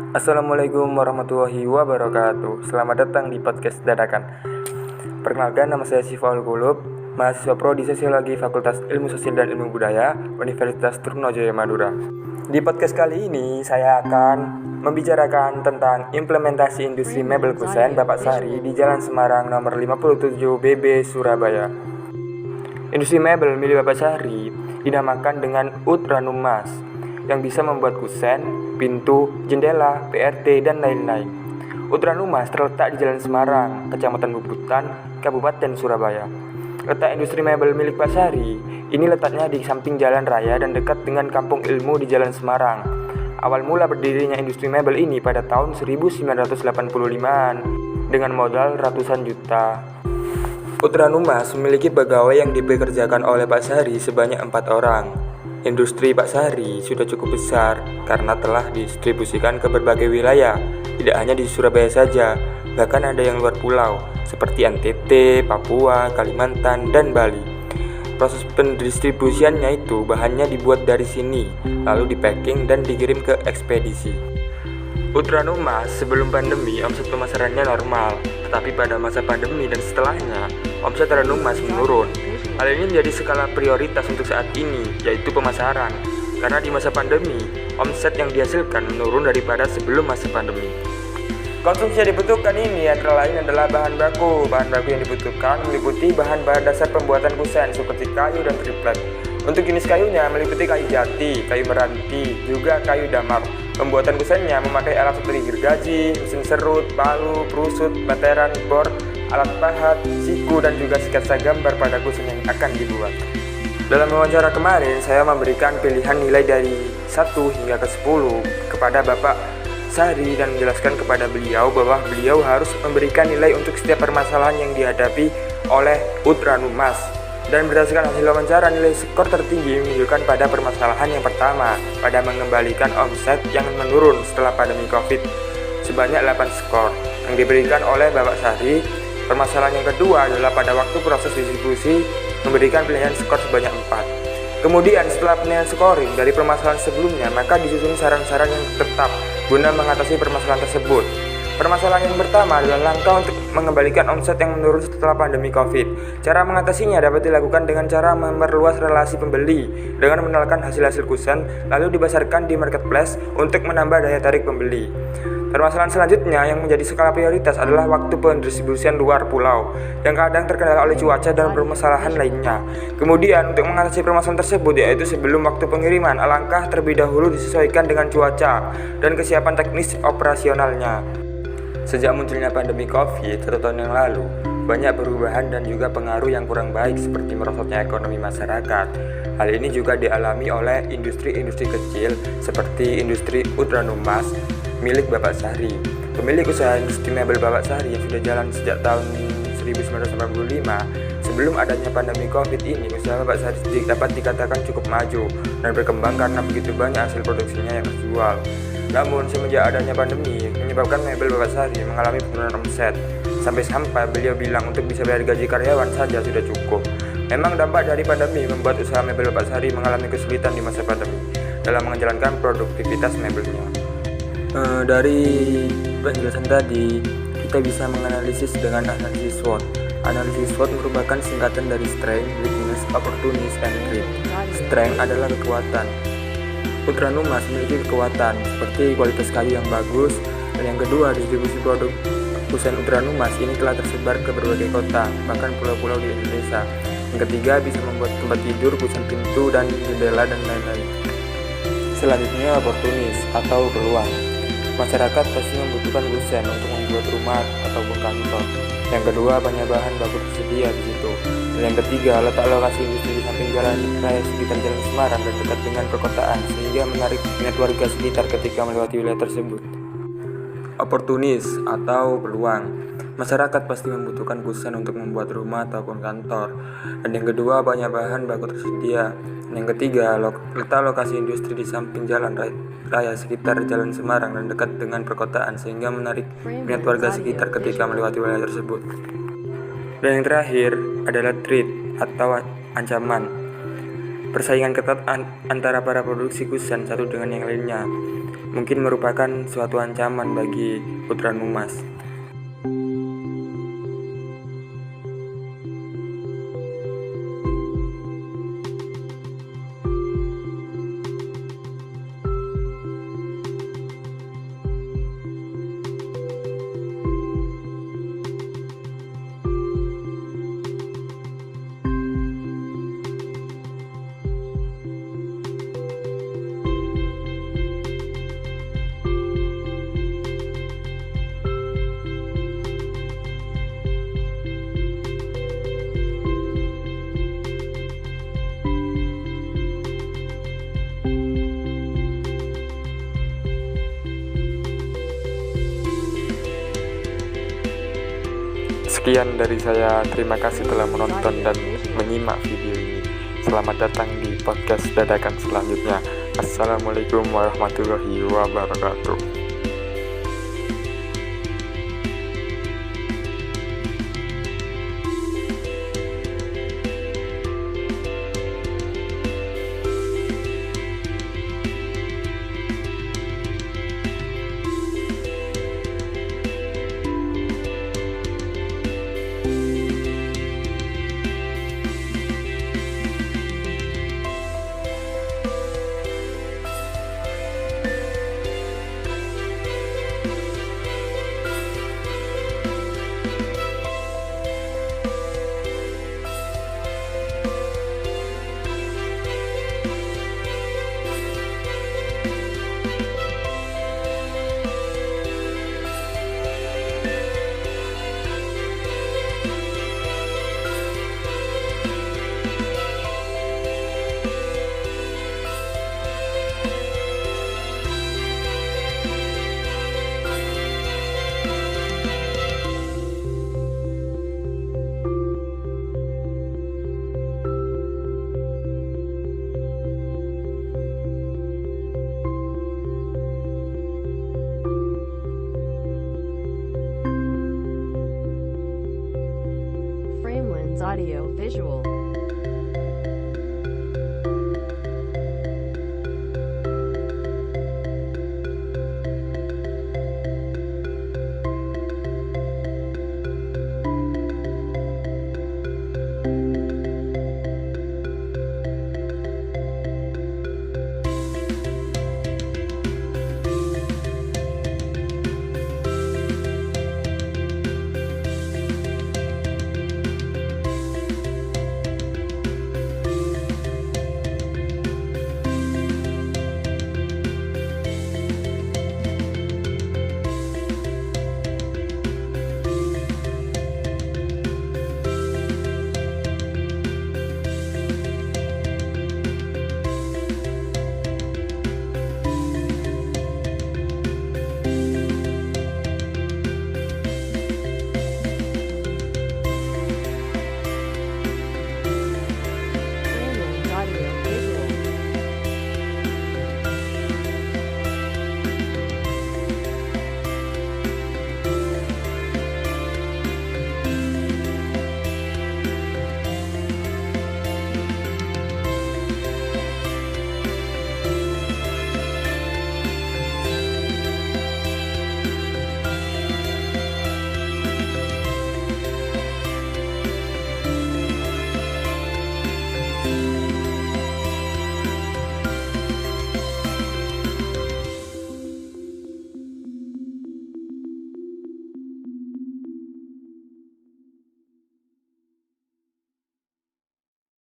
Assalamualaikum warahmatullahi wabarakatuh. Selamat datang di podcast dadakan. Perkenalkan, nama saya Syiful Qulub, mahasiswa prodi Sosiologi Fakultas Ilmu Sosial dan Ilmu Budaya Universitas Trunojoyo Madura. Di podcast kali ini saya akan membicarakan tentang implementasi industri mebel kusen Bapak Sari di Jalan Semarang nomor 57 BB Surabaya. Industri mebel milik Bapak Sari dinamakan dengan Utranumas yang bisa membuat kusen, pintu, jendela, PRT, dan lain-lain. Utranumas terletak di Jalan Semarang, Kecamatan Bubutan, Kabupaten Surabaya. Letak industri mebel milik Pak Sari ini letaknya di samping jalan raya dan dekat dengan Kampung Ilmu di Jalan Semarang. Awal mula berdirinya industri mebel ini pada tahun 1985-an dengan modal ratusan juta. Utranumas memiliki pegawai yang dipekerjakan oleh Pak Sari sebanyak 4 orang. Industri Pak Sari sudah cukup besar karena telah didistribusikan ke berbagai wilayah, tidak hanya di Surabaya saja, bahkan ada yang luar pulau seperti NTT, Papua, Kalimantan, dan Bali. Proses pendistribusiannya itu bahannya dibuat dari sini, lalu dipacking dan dikirim ke ekspedisi. Utranumas sebelum pandemi omset pemasarannya normal, tetapi pada masa pandemi dan setelahnya omset Utranumas menurun. Hal ini menjadi skala prioritas untuk saat ini, yaitu pemasaran, karena di masa pandemi omset yang dihasilkan menurun daripada sebelum masa pandemi. Konsumsi yang dibutuhkan ini antara lain adalah bahan baku. Bahan baku yang dibutuhkan meliputi bahan-bahan dasar pembuatan kusen seperti kayu dan triplek. Untuk jenis kayunya meliputi kayu jati, kayu meranti, juga kayu damar. Pembuatan kusennya memakai alat seperti gergaji, mesin serut, palu, prusut, bateran, bor, alat pahat, siku, dan juga sketsa gambar pada kusen yang akan dibuat. Dalam wawancara kemarin, saya memberikan pilihan nilai dari 1 hingga ke 10 kepada Bapak Sari dan menjelaskan kepada beliau bahwa beliau harus memberikan nilai untuk setiap permasalahan yang dihadapi oleh Utranumas. Dan berdasarkan hasil wawancara, nilai skor tertinggi menunjukkan pada permasalahan yang pertama, pada mengembalikan omset yang menurun setelah pandemi Covid, sebanyak 8 skor yang diberikan oleh Bapak Sari. Permasalahan yang kedua adalah pada waktu proses distribusi, memberikan penilaian skor sebanyak 4. Kemudian setelah penilaian scoring dari permasalahan sebelumnya, maka disusun saran-saran yang tetap guna mengatasi permasalahan tersebut. Permasalahan yang pertama adalah langkah untuk mengembalikan omset yang menurun setelah pandemi Covid. Cara mengatasinya dapat dilakukan dengan cara memperluas relasi pembeli dengan mengenalkan hasil-hasil kusen lalu dipasarkan di marketplace untuk menambah daya tarik pembeli. Permasalahan selanjutnya yang menjadi skala prioritas adalah waktu pendistribusian luar pulau yang kadang terkendala oleh cuaca dan permasalahan lainnya. Kemudian untuk mengatasi permasalahan tersebut yaitu sebelum waktu pengiriman, alangkah terlebih dahulu disesuaikan dengan cuaca dan kesiapan teknis operasionalnya. Sejak munculnya pandemi Covid 1 tahun yang lalu, banyak perubahan dan juga pengaruh yang kurang baik seperti merosotnya ekonomi masyarakat. Hal ini juga dialami oleh industri-industri kecil seperti industri Utranumas milik Bapak Sari. Pemilik usaha industri mebel Bapak Sari yang sudah jalan sejak tahun 1995, sebelum adanya pandemi Covid ini, usaha Bapak Sari dapat dikatakan cukup maju dan berkembang karena begitu banyak hasil produksinya yang terjual. Namun semenjak adanya pandemi menyebabkan mebel Bapak Sari mengalami penurunan omset. Sampai-sampai beliau bilang untuk bisa bayar gaji karyawan saja sudah cukup. Memang dampak dari pandemi membuat usaha mebel Bapak Sari mengalami kesulitan di masa pandemi dalam menjalankan produktivitas mebelnya. Dari penjelasan tadi, kita bisa menganalisis dengan analisis SWOT. Analisis SWOT merupakan singkatan dari Strength, Weakness, Opportunities, and Threat. Strength adalah kekuatan. Utranumas memiliki kekuatan seperti kualitas kayu yang bagus, dan yang kedua, distribusi produk kusen Utranumas ini telah tersebar ke berbagai kota, bahkan pulau-pulau di Indonesia. Yang ketiga, bisa membuat tempat tidur, kusen pintu, dan jendela, dan lain-lain. Selanjutnya, opportunis atau peluang. Masyarakat pasti membutuhkan kusen untuk membuat rumah ataupun kantor. Yang kedua, banyak bahan baku tersedia di situ. Dan yang ketiga, letak lokasi industri di samping jalan raya sekitar Jalan Semarang dan dekat dengan perkotaan, sehingga menarik minat warga sekitar ketika melewati wilayah tersebut. Oportunis atau peluang. Masyarakat pasti membutuhkan kusen untuk membuat rumah ataupun kantor. Dan yang kedua, banyak bahan baku tersedia. Dan yang ketiga, letak lokasi industri di samping jalan raya sekitar Jalan Semarang dan dekat dengan perkotaan, sehingga menarik minat warga sekitar ketika melewati wilayah tersebut. Dan yang terakhir adalah threat atau ancaman. Persaingan ketat antara para produksi kusen satu dengan yang lainnya. mungkin merupakan suatu ancaman bagi putramu, Mas. Sekian dari saya, terima kasih telah menonton dan menyimak video ini. Selamat datang di podcast dadakan selanjutnya. Assalamualaikum warahmatullahi wabarakatuh. Audio Visual